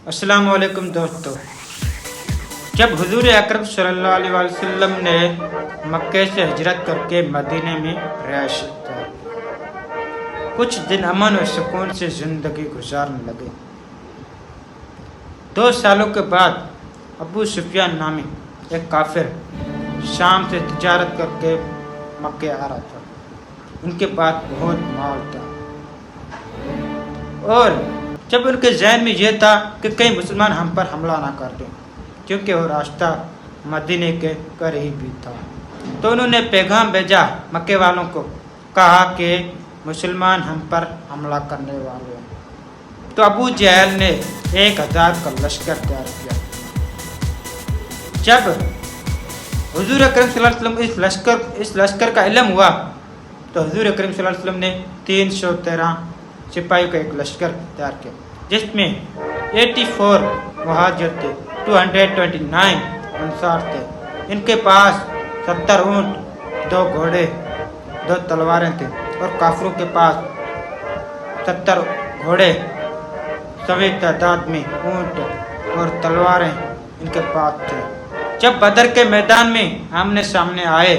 अस्सलाम वालेकुम दोस्तों। जब हुजूर अकरम सल्लल्लाहु अलैहि वसल्लम ने मक्के से हिजरत करके मदीने में रिहाइश की, कुछ दिन अमन और सुकून से ज़िंदगी गुजारने लगे। 2 सालों के बाद अबू सुफियान नामी एक काफिर शाम से तिजारत करके मक्के आ रहा था। उनके पास बहुत माल था और जब उनके जहन में यह था कि कहीं मुसलमान हम पर हमला ना कर दें, क्योंकि वो रास्ता मदीने के करीब भी था, तो उन्होंने पैगाम भेजा मक्के वालों को, कहा कि मुसलमान हम पर हमला करने वाले हैं। तो अबू जहल ने 1000 का लश्कर तैयार किया। जब हुजूर अकरम सल्लल्लाहु अलैहि वसल्लम इस लश्कर का इल्म हुआ तो हुजूर अकरम सल्लल्लाहु अलैहि वसल्लम ने 313 सिपाहियों का एक लश्कर तैयार किया, जिसमें 84 मुहाजिर थे, 229 अंसार थे। इनके पास 70 ऊँट, 2 घोड़े, 2 तलवारें थे और काफिरों के पास 70 घोड़े, सभी तादाद में ऊँट और तलवारें इनके पास थे। जब बदर के मैदान में आमने सामने आए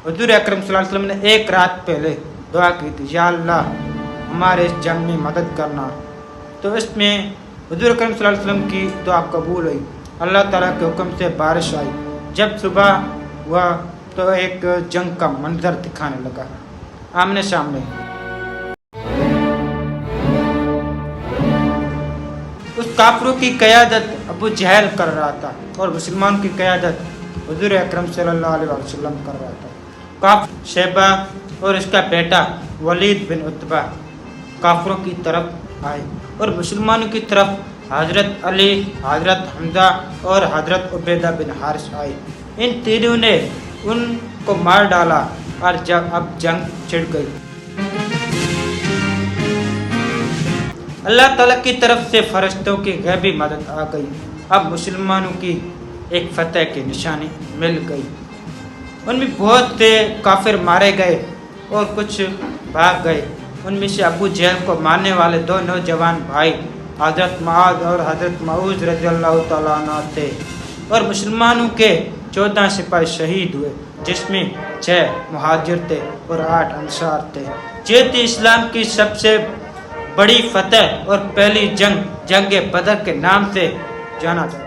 हुजूर अकरम सल्लल्लाहु अलैहि वसल्लम ने एक रात पहले दुआ की थी, या अल्लाह हमारे इस जंग में मदद करना। तो इसमें हुजूर अकरम सल्लल्लाहु अलैहि वसल्लम की दुआ कबूल हुई। अल्लाह ताला के हुक्म से बारिश आई। जब सुबह हुआ तो एक जंग का मंजर दिखाने लगा आमने सामने। उस काफिरों की क़यादत अबू जहल कर रहा था और मुसलमान की क़यादत हुजूर अकरम सल्लल्लाहु अलैहि वसल्लम कर रहा था। काफिर शैबा और इसका बेटा वलीद बिन उतबा काफिरों की तरफ आए और मुसलमानों की तरफ हजरत अली, हजरत हमजा और हजरत उबैदा बिन हारिस आए। इन तीनों ने उनको मार डाला और अब जंग छिड़ गई। अल्लाह ताला की तरफ से फरिश्तों की गैबी मदद आ गई। अब मुसलमानों की एक फतह की निशानी मिल गई। उनमें बहुत से काफिर मारे गए और कुछ भाग गए। उनमें से अबू जहल को मारने वाले 2 नौजवान भाई हजरत मुआज और हजरत मऊज रज़ियल्लाहु तआला अन्हु थे और मुसलमानों के 14 सिपाही शहीद हुए, जिसमें 6 मुहाजिर थे और 8 अंसार थे। ये थी इस्लाम की सबसे बड़ी फतह और पहली जंग बदर के नाम से जाना जाता है।